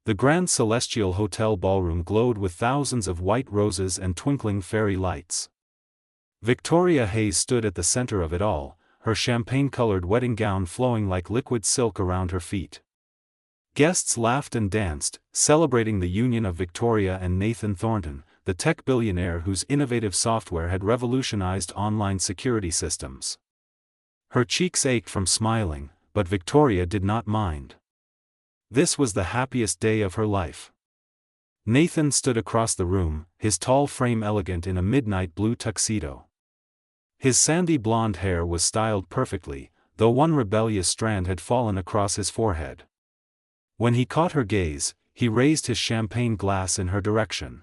The grand celestial hotel ballroom glowed with thousands of white roses and twinkling fairy lights. Victoria Hayes stood at the center of it all, her champagne-colored wedding gown flowing like liquid silk around her feet. Guests laughed and danced, celebrating the union of Victoria and Nathan Thornton, the tech billionaire whose innovative software had revolutionized online security systems. Her cheeks ached from smiling, but Victoria did not mind. This was the happiest day of her life. Nathan stood across the room, his tall frame elegant in a midnight blue tuxedo. His sandy blonde hair was styled perfectly, though one rebellious strand had fallen across his forehead. When he caught her gaze, he raised his champagne glass in her direction.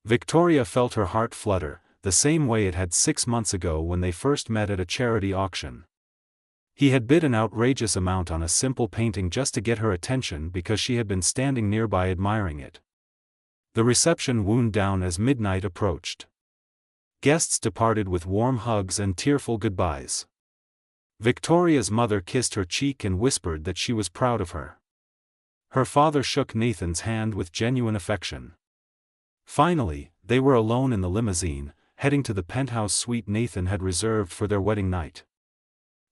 Victoria felt her heart flutter, the same way it had 6 months ago when they first met at a charity auction. He had bid an outrageous amount on a simple painting just to get her attention because she had been standing nearby admiring it. The reception wound down as midnight approached. Guests departed with warm hugs and tearful goodbyes. Victoria's mother kissed her cheek and whispered that she was proud of her. Her father shook Nathan's hand with genuine affection. Finally, they were alone in the limousine, heading to the penthouse suite Nathan had reserved for their wedding night.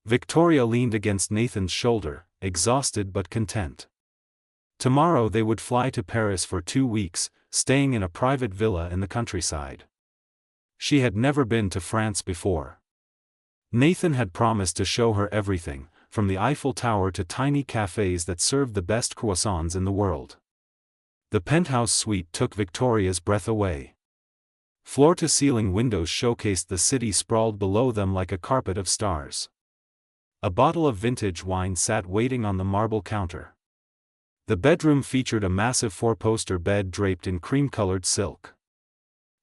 Victoria leaned against Nathan's shoulder, exhausted but content. Tomorrow they would fly to Paris for 2 weeks, staying in a private villa in the countryside. She had never been to France before. Nathan had promised to show her everything, from the Eiffel Tower to tiny cafes that served the best croissants in the world. The penthouse suite took Victoria's breath away. Floor-to-ceiling windows showcased the city sprawled below them like a carpet of stars. A bottle of vintage wine sat waiting on the marble counter. The bedroom featured a massive 4-poster bed draped in cream-colored silk.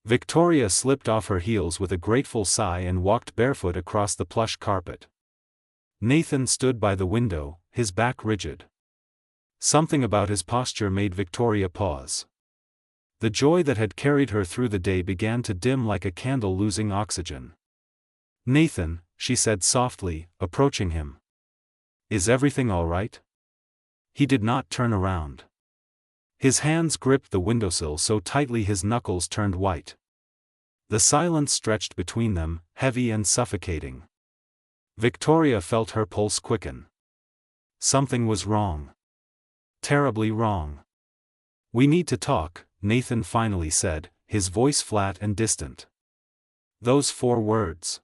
Victoria slipped off her heels with a grateful sigh and walked barefoot across the plush carpet. Nathan stood by the window, his back rigid. Something about his posture made Victoria pause. The joy that had carried her through the day began to dim like a candle losing oxygen. "Nathan," she said softly, approaching him. "Is everything all right?" He did not turn around. His hands gripped the windowsill so tightly his knuckles turned white. The silence stretched between them, heavy and suffocating. Victoria felt her pulse quicken. Something was wrong. Terribly wrong. "We need to talk," Nathan finally said, his voice flat and distant. Those 4 words.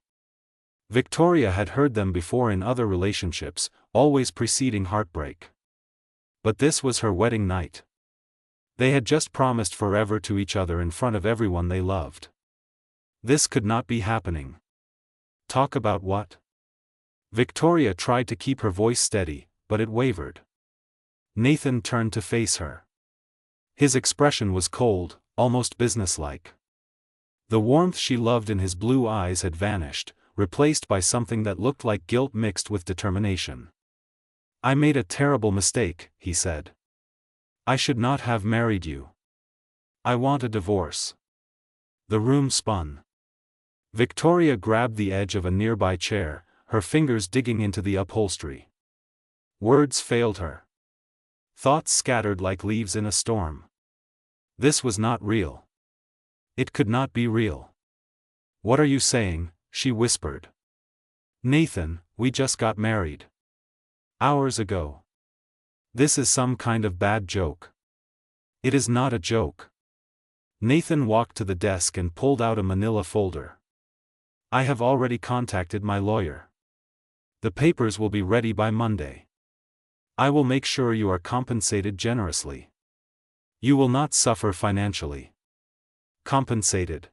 Victoria had heard them before in other relationships, always preceding heartbreak. But this was her wedding night. They had just promised forever to each other in front of everyone they loved. This could not be happening. Talk about what? Victoria tried to keep her voice steady, but it wavered. Nathan turned to face her. His expression was cold, almost businesslike. The warmth she loved in his blue eyes had vanished, replaced by something that looked like guilt mixed with determination. "I made a terrible mistake," he said. "I should not have married you. I want a divorce." The room spun. Victoria grabbed the edge of a nearby chair, her fingers digging into the upholstery. Words failed her. Thoughts scattered like leaves in a storm. This was not real. It could not be real. "What are you saying?" she whispered. "Nathan, we just got married. Hours ago. This is some kind of bad joke." "It is not a joke." Nathan walked to the desk and pulled out a manila folder. "I have already contacted my lawyer. The papers will be ready by Monday. I will make sure you are compensated generously. You will not suffer financially." Compensated.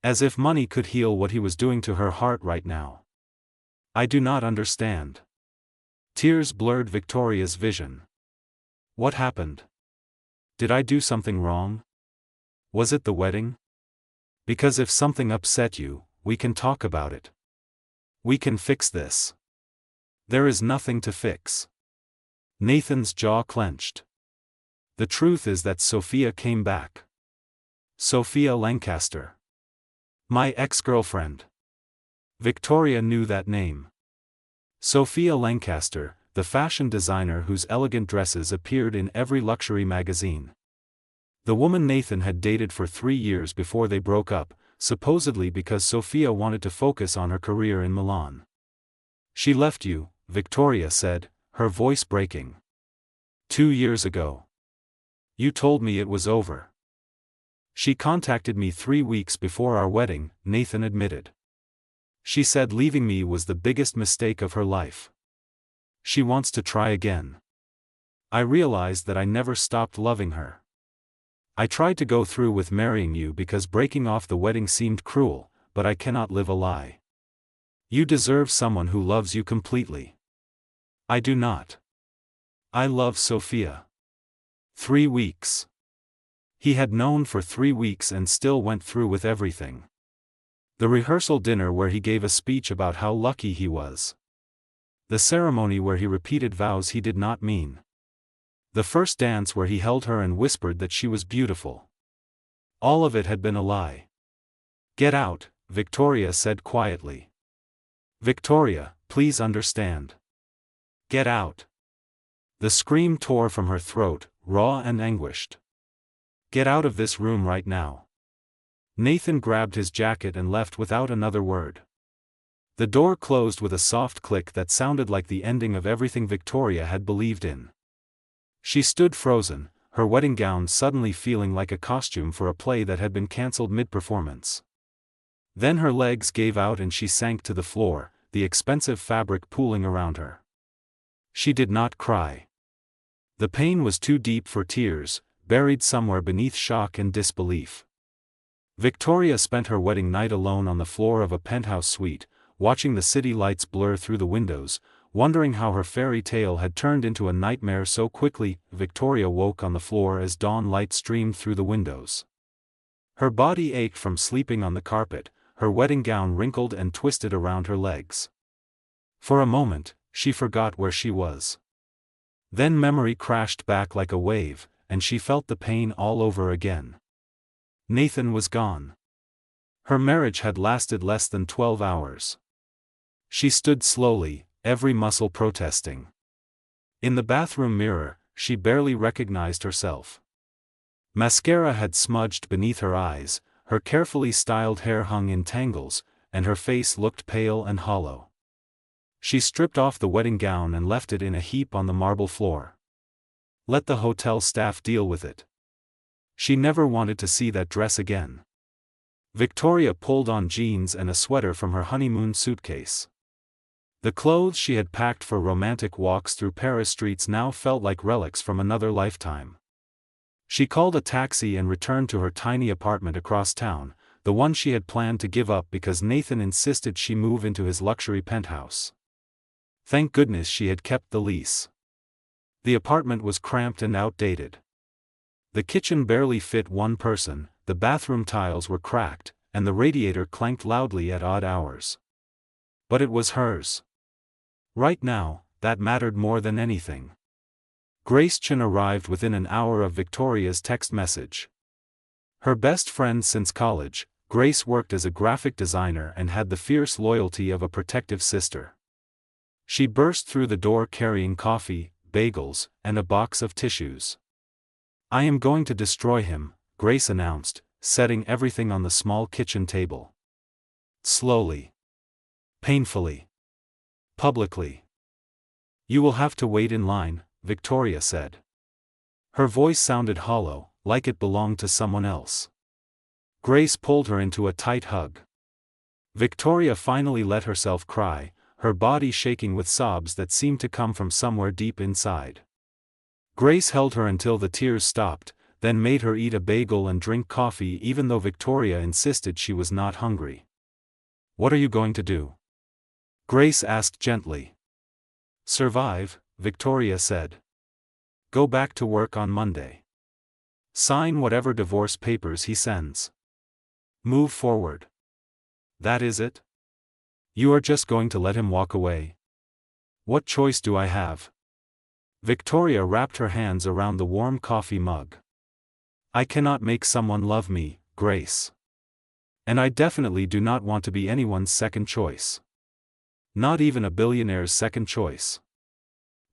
As if money could heal what he was doing to her heart right now. "I do not understand." Tears blurred Victoria's vision. "What happened? Did I do something wrong? Was it the wedding? Because if something upset you, we can talk about it. We can fix this." "There is nothing to fix." Nathan's jaw clenched. "The truth is that Sophia came back." "Sophia Lancaster. My ex-girlfriend." Victoria knew that name. Sophia Lancaster, the fashion designer whose elegant dresses appeared in every luxury magazine. The woman Nathan had dated for 3 years before they broke up, supposedly because Sophia wanted to focus on her career in Milan. "She left you," Victoria said, her voice breaking. "2 years ago. You told me it was over." "She contacted me 3 weeks before our wedding," Nathan admitted. "She said leaving me was the biggest mistake of her life. She wants to try again. I realized that I never stopped loving her. I tried to go through with marrying you because breaking off the wedding seemed cruel, but I cannot live a lie. You deserve someone who loves you completely. I do not. I love Sophia." 3 weeks. He had known for 3 weeks and still went through with everything. The rehearsal dinner where he gave a speech about how lucky he was. The ceremony where he repeated vows he did not mean. The first dance where he held her and whispered that she was beautiful. All of it had been a lie. "Get out," Victoria said quietly. "Victoria, please understand. Get out." The scream tore from her throat, raw and anguished. "Get out of this room right now." Nathan grabbed his jacket and left without another word. The door closed with a soft click that sounded like the ending of everything Victoria had believed in. She stood frozen, her wedding gown suddenly feeling like a costume for a play that had been cancelled mid-performance. Then her legs gave out and she sank to the floor, the expensive fabric pooling around her. She did not cry. The pain was too deep for tears, buried somewhere beneath shock and disbelief. Victoria spent her wedding night alone on the floor of a penthouse suite, watching the city lights blur through the windows, wondering how her fairy tale had turned into a nightmare so quickly. Victoria woke on the floor as dawn light streamed through the windows. Her body ached from sleeping on the carpet, her wedding gown wrinkled and twisted around her legs. For a moment, she forgot where she was. Then memory crashed back like a wave, and she felt the pain all over again. Nathan was gone. Her marriage had lasted less than 12 hours. She stood slowly, every muscle protesting. In the bathroom mirror, she barely recognized herself. Mascara had smudged beneath her eyes, her carefully styled hair hung in tangles, and her face looked pale and hollow. She stripped off the wedding gown and left it in a heap on the marble floor. Let the hotel staff deal with it. She never wanted to see that dress again. Victoria pulled on jeans and a sweater from her honeymoon suitcase. The clothes she had packed for romantic walks through Paris streets now felt like relics from another lifetime. She called a taxi and returned to her tiny apartment across town, the one she had planned to give up because Nathan insisted she move into his luxury penthouse. Thank goodness she had kept the lease. The apartment was cramped and outdated. The kitchen barely fit one person, the bathroom tiles were cracked, and the radiator clanked loudly at odd hours. But it was hers. Right now, that mattered more than anything. Grace Chen arrived within an hour of Victoria's text message. Her best friend since college, Grace worked as a graphic designer and had the fierce loyalty of a protective sister. She burst through the door carrying coffee, bagels, and a box of tissues. "I am going to destroy him," Grace announced, setting everything on the small kitchen table. Slowly. Painfully. Publicly. "You will have to wait in line," Victoria said. Her voice sounded hollow, like it belonged to someone else. Grace pulled her into a tight hug. Victoria finally let herself cry, her body shaking with sobs that seemed to come from somewhere deep inside. Grace held her until the tears stopped, then made her eat a bagel and drink coffee even though Victoria insisted she was not hungry. "What are you going to do?" Grace asked gently. "Survive," Victoria said. "Go back to work on Monday. Sign whatever divorce papers he sends. Move forward. That is it? You are just going to let him walk away? What choice do I have?" Victoria wrapped her hands around the warm coffee mug. "I cannot make someone love me, Grace. And I definitely do not want to be anyone's second choice. Not even a billionaire's second choice.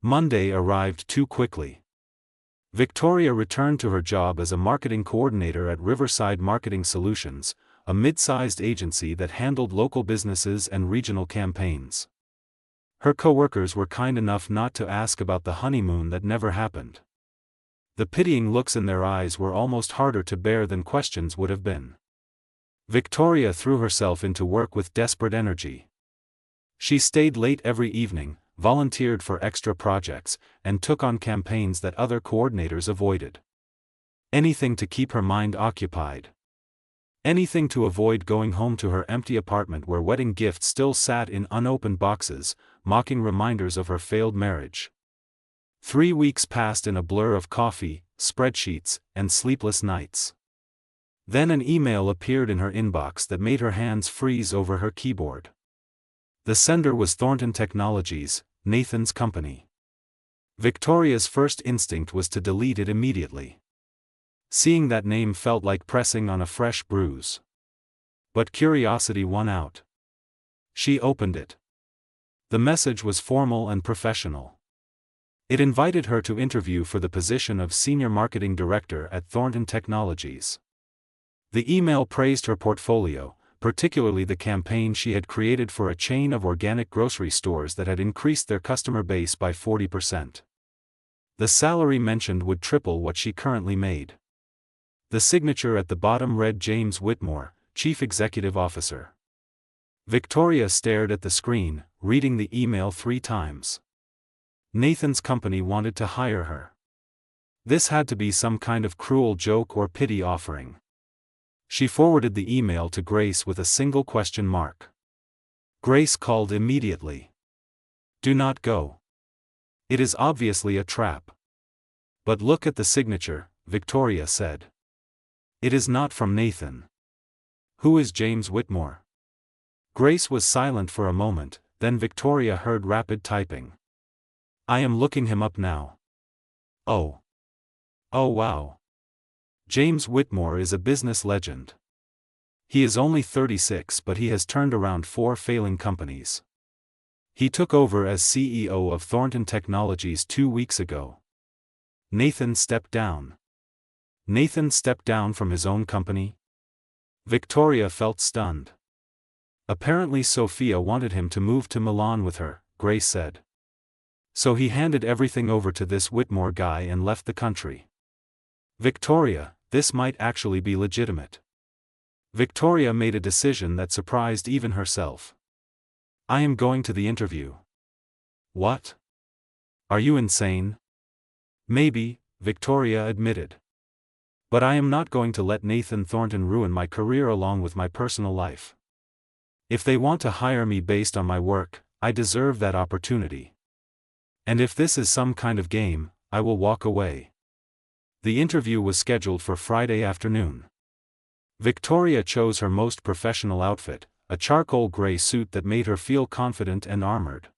Monday arrived too quickly. Victoria returned to her job as a marketing coordinator at Riverside Marketing Solutions, a mid-sized agency that handled local businesses and regional campaigns. Her coworkers were kind enough not to ask about the honeymoon that never happened. The pitying looks in their eyes were almost harder to bear than questions would have been. Victoria threw herself into work with desperate energy. She stayed late every evening, volunteered for extra projects, and took on campaigns that other coordinators avoided. Anything to keep her mind occupied. Anything to avoid going home to her empty apartment where wedding gifts still sat in unopened boxes, mocking reminders of her failed marriage. 3 weeks passed in a blur of coffee, spreadsheets, and sleepless nights. Then an email appeared in her inbox that made her hands freeze over her keyboard. The sender was Thornton Technologies, Nathan's company. Victoria's first instinct was to delete it immediately. Seeing that name felt like pressing on a fresh bruise. But curiosity won out. She opened it. The message was formal and professional. It invited her to interview for the position of Senior Marketing Director at Thornton Technologies. The email praised her portfolio, particularly the campaign she had created for a chain of organic grocery stores that had increased their customer base by 40%. The salary mentioned would triple what she currently made. The signature at the bottom read James Whitmore, Chief Executive Officer. Victoria stared at the screen, reading the email 3 times. Nathan's company wanted to hire her. This had to be some kind of cruel joke or pity offering. She forwarded the email to Grace with a single question mark. Grace called immediately. "Do not go. It is obviously a trap." "But look at the signature," Victoria said. "It is not from Nathan." "Who is James Whitmore?" Grace was silent for a moment, then Victoria heard rapid typing. "I am looking him up now." "Oh. Oh wow. James Whitmore is a business legend. He is only 36 but he has turned around 4 failing companies. He took over as CEO of Thornton Technologies 2 weeks ago." Nathan stepped down. Nathan stepped down from his own company? Victoria felt stunned. "Apparently Sophia wanted him to move to Milan with her," Grace said. "So he handed everything over to this Whitmore guy and left the country." "Victoria, this might actually be legitimate." Victoria made a decision that surprised even herself. "I am going to the interview." "What? Are you insane?" "Maybe," Victoria admitted. "But I am not going to let Nathan Thornton ruin my career along with my personal life. If they want to hire me based on my work, I deserve that opportunity. And if this is some kind of game, I will walk away." The interview was scheduled for Friday afternoon. Victoria chose her most professional outfit, a charcoal gray suit that made her feel confident and armored.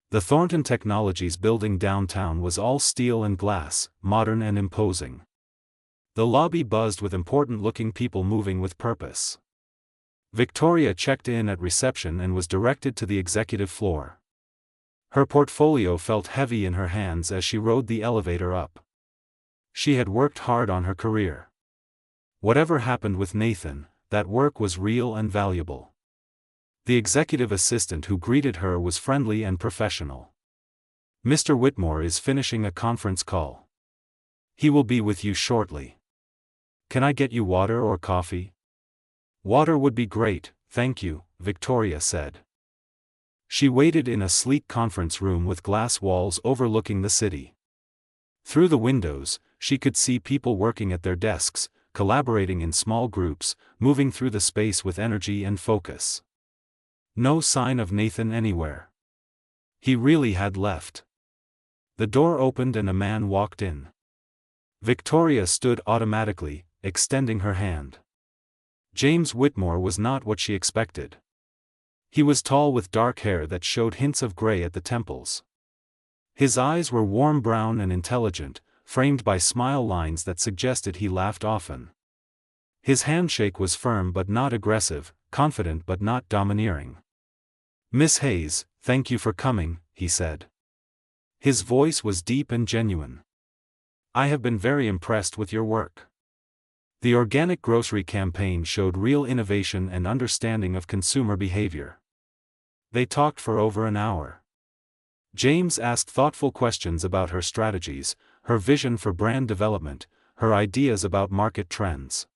The Thornton Technologies building downtown was all steel and glass, modern and imposing. The lobby buzzed with important-looking people moving with purpose. Victoria checked in at reception and was directed to the executive floor. Her portfolio felt heavy in her hands as she rode the elevator up. She had worked hard on her career. Whatever happened with Nathan, that work was real and valuable. The executive assistant who greeted her was friendly and professional. "Mr. Whitmore is finishing a conference call. He will be with you shortly. Can I get you water or coffee?" "Water would be great, thank you," Victoria said. She waited in a sleek conference room with glass walls overlooking the city. Through the windows, she could see people working at their desks, collaborating in small groups, moving through the space with energy and focus. No sign of Nathan anywhere. He really had left. The door opened and a man walked in. Victoria stood automatically, extending her hand. James Whitmore was not what she expected. He was tall with dark hair that showed hints of gray at the temples. His eyes were warm brown and intelligent, framed by smile lines that suggested he laughed often. His handshake was firm but not aggressive, confident but not domineering. "Miss Hayes, thank you for coming," he said. His voice was deep and genuine. I have been very impressed with your work. The organic grocery campaign showed real innovation and understanding of consumer behavior. They talked for over an hour. James asked thoughtful questions about her strategies, her vision for brand development, her ideas about market trends.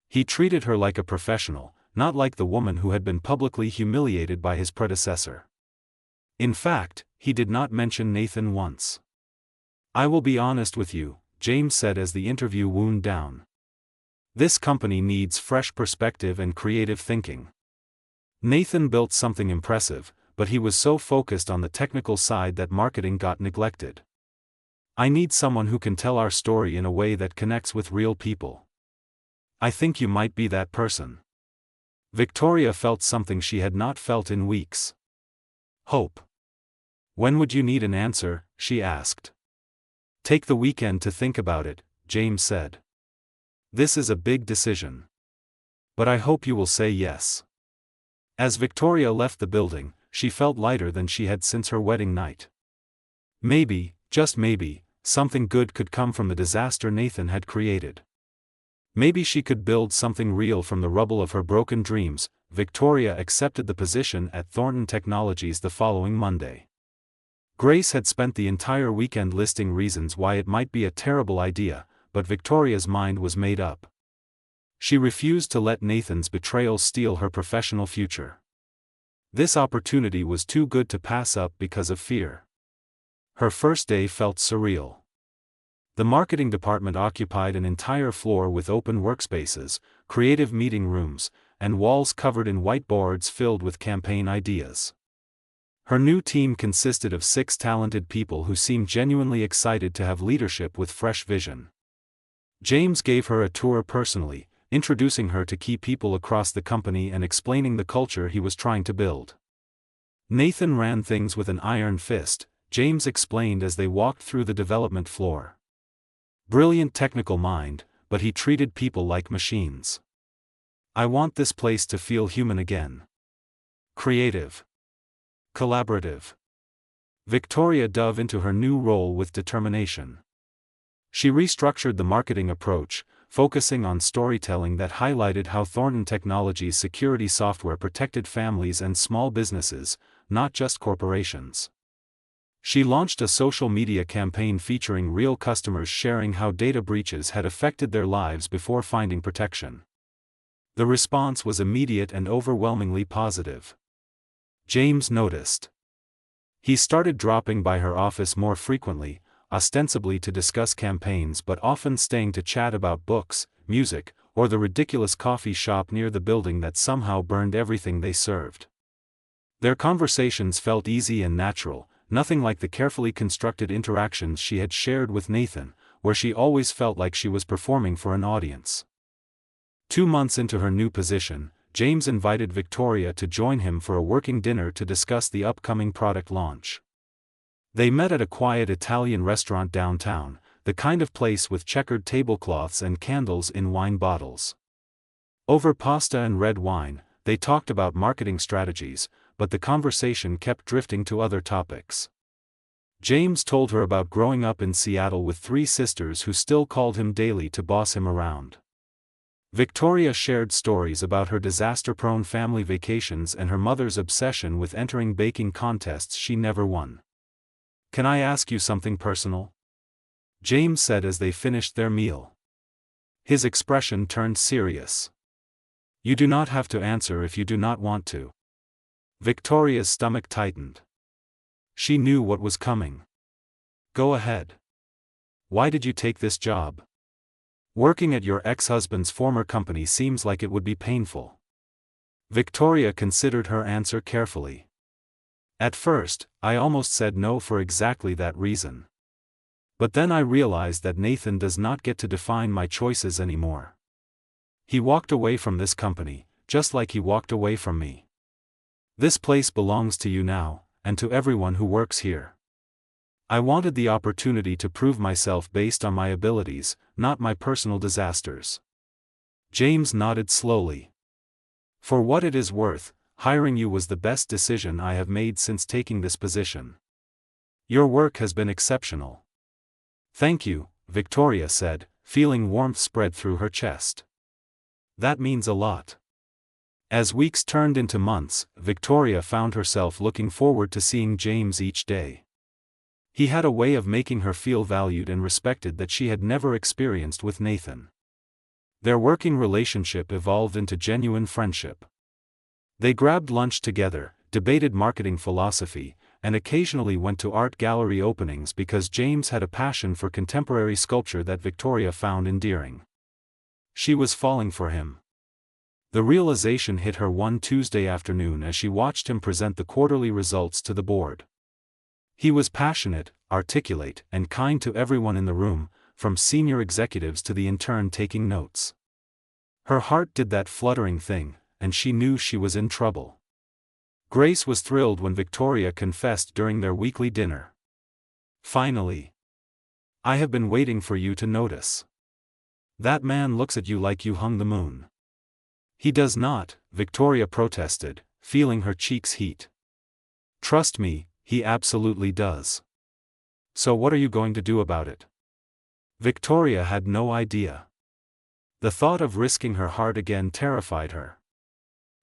He treated her like a professional, not like the woman who had been publicly humiliated by his predecessor. In fact, he did not mention Nathan once. I will be honest with you, James said as the interview wound down. This company needs fresh perspective and creative thinking. Nathan built something impressive, but he was so focused on the technical side that marketing got neglected. I need someone who can tell our story in a way that connects with real people. I think you might be that person. Victoria felt something she had not felt in weeks. Hope. When would you need an answer? She asked. Take the weekend to think about it, James said. This is a big decision. But I hope you will say yes. As Victoria left the building, she felt lighter than she had since her wedding night. Maybe, just maybe, something good could come from the disaster Nathan had created. Maybe she could build something real from the rubble of her broken dreams. Victoria accepted the position at Thornton Technologies the following Monday. Grace had spent the entire weekend listing reasons why it might be a terrible idea, but Victoria's mind was made up. She refused to let Nathan's betrayal steal her professional future. This opportunity was too good to pass up because of fear. Her first day felt surreal. The marketing department occupied an entire floor with open workspaces, creative meeting rooms, and walls covered in whiteboards filled with campaign ideas. Her new team consisted of 6 talented people who seemed genuinely excited to have leadership with fresh vision. James gave her a tour personally, introducing her to key people across the company and explaining the culture he was trying to build. Nathan ran things with an iron fist, James explained as they walked through the development floor. Brilliant technical mind, but he treated people like machines. I want this place to feel human again. Creative. Collaborative. Victoria dove into her new role with determination. She restructured the marketing approach, focusing on storytelling that highlighted how Thornton Technologies' security software protected families and small businesses, not just corporations. She launched a social media campaign featuring real customers sharing how data breaches had affected their lives before finding protection. The response was immediate and overwhelmingly positive. James noticed. He started dropping by her office more frequently, ostensibly to discuss campaigns but often staying to chat about books, music, or the ridiculous coffee shop near the building that somehow burned everything they served. Their conversations felt easy and natural, nothing like the carefully constructed interactions she had shared with Nathan, where she always felt like she was performing for an audience. 2 months into her new position, James invited Victoria to join him for a working dinner to discuss the upcoming product launch. They met at a quiet Italian restaurant downtown, the kind of place with checkered tablecloths and candles in wine bottles. Over pasta and red wine, they talked about marketing strategies, but the conversation kept drifting to other topics. James told her about growing up in Seattle with 3 sisters who still called him daily to boss him around. Victoria shared stories about her disaster-prone family vacations and her mother's obsession with entering baking contests she never won. Can I ask you something personal? James said as they finished their meal. His expression turned serious. You do not have to answer if you do not want to. Victoria's stomach tightened. She knew what was coming. Go ahead. Why did you take this job? Working at your ex-husband's former company seems like it would be painful. Victoria considered her answer carefully. At first, I almost said no for exactly that reason. But then I realized that Nathan does not get to define my choices anymore. He walked away from this company, just like he walked away from me. This place belongs to you now, and to everyone who works here. I wanted the opportunity to prove myself based on my abilities, not my personal disasters. James nodded slowly. For what it is worth, hiring you was the best decision I have made since taking this position. Your work has been exceptional. Thank you, Victoria said, feeling warmth spread through her chest. That means a lot. As weeks turned into months, Victoria found herself looking forward to seeing James each day. He had a way of making her feel valued and respected that she had never experienced with Nathan. Their working relationship evolved into genuine friendship. They grabbed lunch together, debated marketing philosophy, and occasionally went to art gallery openings because James had a passion for contemporary sculpture that Victoria found endearing. She was falling for him. The realization hit her one Tuesday afternoon as she watched him present the quarterly results to the board. He was passionate, articulate, and kind to everyone in the room, from senior executives to the intern taking notes. Her heart did that fluttering thing, and she knew she was in trouble. Grace was thrilled when Victoria confessed during their weekly dinner. Finally. I have been waiting for you to notice. That man looks at you like you hung the moon. He does not, Victoria protested, feeling her cheeks heat. Trust me, he absolutely does. So what are you going to do about it? Victoria had no idea. The thought of risking her heart again terrified her.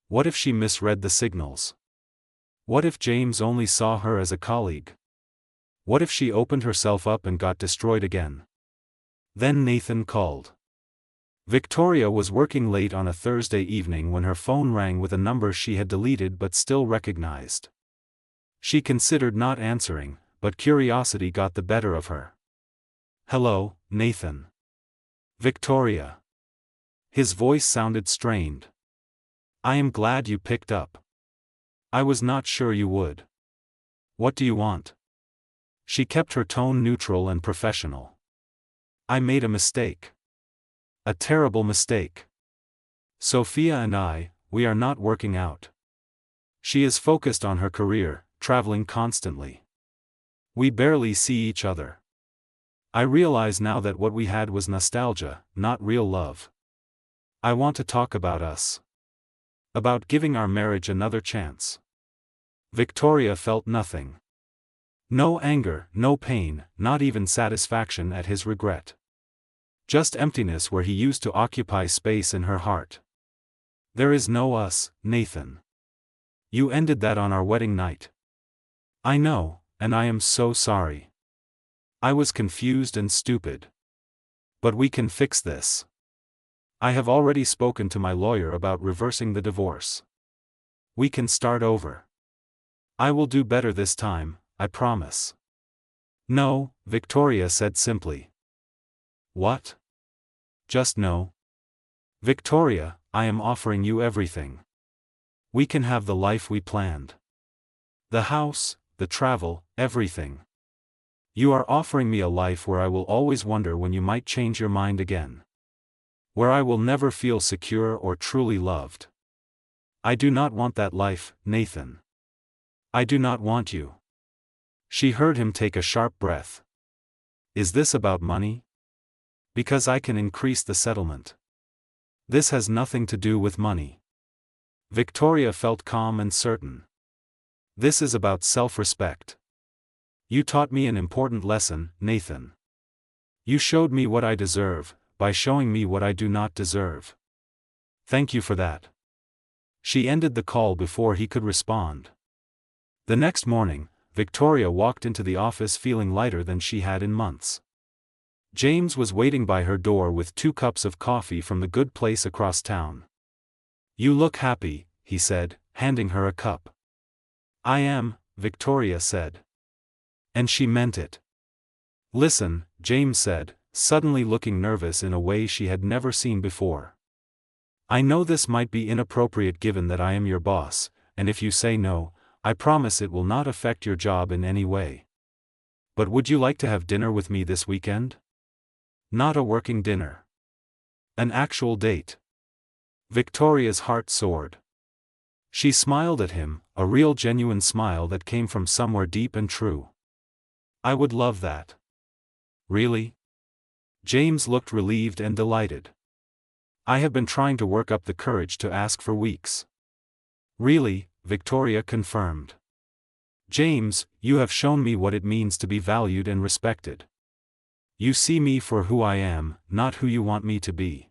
What if she misread the signals? What if James only saw her as a colleague? What if she opened herself up and got destroyed again? Then Nathan called. Victoria was working late on a Thursday evening when her phone rang with a number she had deleted but still recognized. She considered not answering, but curiosity got the better of her. Hello, Nathan. Victoria. His voice sounded strained. I am glad you picked up. I was not sure you would. What do you want? She kept her tone neutral and professional. I made a mistake. A terrible mistake. Sophia and I, we are not working out. She is focused on her career, traveling constantly. We barely see each other. I realize now that what we had was nostalgia, not real love. I want to talk about us. About giving our marriage another chance. Victoria felt nothing. No anger, no pain, not even satisfaction at his regret. Just emptiness where he used to occupy space in her heart. There is no us, Nathan. You ended that on our wedding night. I know, and I am so sorry. I was confused and stupid. But we can fix this. I have already spoken to my lawyer about reversing the divorce. We can start over. I will do better this time, I promise. No, Victoria said simply. What? Just no. Victoria, I am offering you everything. We can have the life we planned. The house, the travel, everything. You are offering me a life where I will always wonder when you might change your mind again. Where I will never feel secure or truly loved. I do not want that life, Nathan. I do not want you. She heard him take a sharp breath. Is this about money? Because I can increase the settlement. This has nothing to do with money. Victoria felt calm and certain. This is about self-respect. You taught me an important lesson, Nathan. You showed me what I deserve, by showing me what I do not deserve. Thank you for that. She ended the call before he could respond. The next morning, Victoria walked into the office feeling lighter than she had in months. James was waiting by her door with 2 cups of coffee from the good place across town. You look happy, he said, handing her a cup. I am, Victoria said. And she meant it. Listen, James said, suddenly looking nervous in a way she had never seen before. I know this might be inappropriate given that I am your boss, and if you say no, I promise it will not affect your job in any way. But would you like to have dinner with me this weekend? Not a working dinner. An actual date. Victoria's heart soared. She smiled at him, a real genuine smile that came from somewhere deep and true. I would love that. Really? James looked relieved and delighted. I have been trying to work up the courage to ask for weeks. Really, Victoria confirmed. James, you have shown me what it means to be valued and respected. You see me for who I am, not who you want me to be.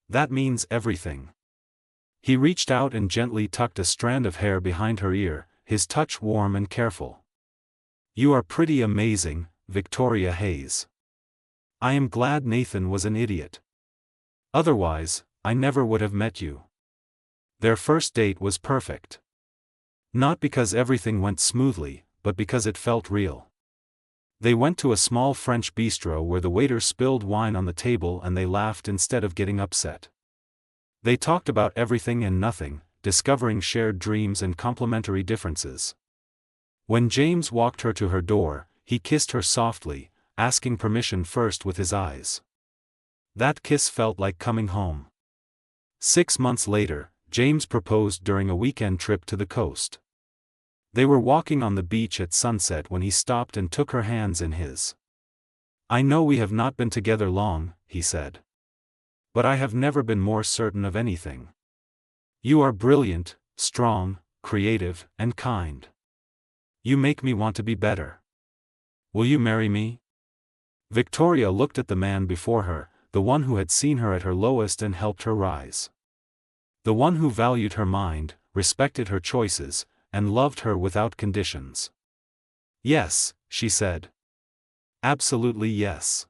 That means everything." He reached out and gently tucked a strand of hair behind her ear, his touch warm and careful. "You are pretty amazing, Victoria Hayes. I am glad Nathan was an idiot. Otherwise, I never would have met you." Their first date was perfect. Not because everything went smoothly, but because it felt real. They went to a small French bistro where the waiter spilled wine on the table and they laughed instead of getting upset. They talked about everything and nothing, discovering shared dreams and complementary differences. When James walked her to her door, he kissed her softly, asking permission first with his eyes. That kiss felt like coming home. 6 months later, James proposed during a weekend trip to the coast. They were walking on the beach at sunset when he stopped and took her hands in his. "I know we have not been together long," he said. "But I have never been more certain of anything. You are brilliant, strong, creative, and kind. You make me want to be better. Will you marry me?" Victoria looked at the man before her, the one who had seen her at her lowest and helped her rise. The one who valued her mind, respected her choices, and loved her without conditions. "Yes," she said. "Absolutely yes."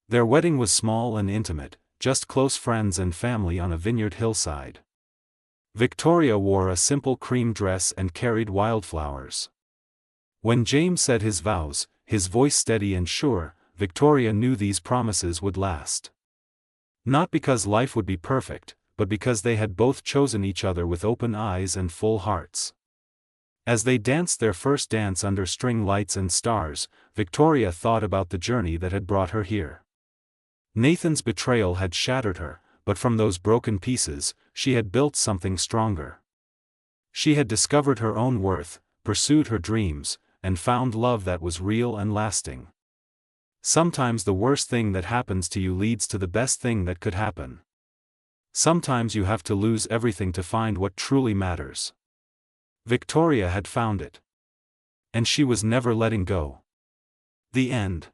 Their wedding was small and intimate, just close friends and family on a vineyard hillside. Victoria wore a simple cream dress and carried wildflowers. When James said his vows, his voice steady and sure, Victoria knew these promises would last. Not because life would be perfect, but because they had both chosen each other with open eyes and full hearts. As they danced their first dance under string lights and stars, Victoria thought about the journey that had brought her here. Nathan's betrayal had shattered her, but from those broken pieces, she had built something stronger. She had discovered her own worth, pursued her dreams, and found love that was real and lasting. Sometimes the worst thing that happens to you leads to the best thing that could happen. Sometimes you have to lose everything to find what truly matters. Victoria had found it. And she was never letting go. The end.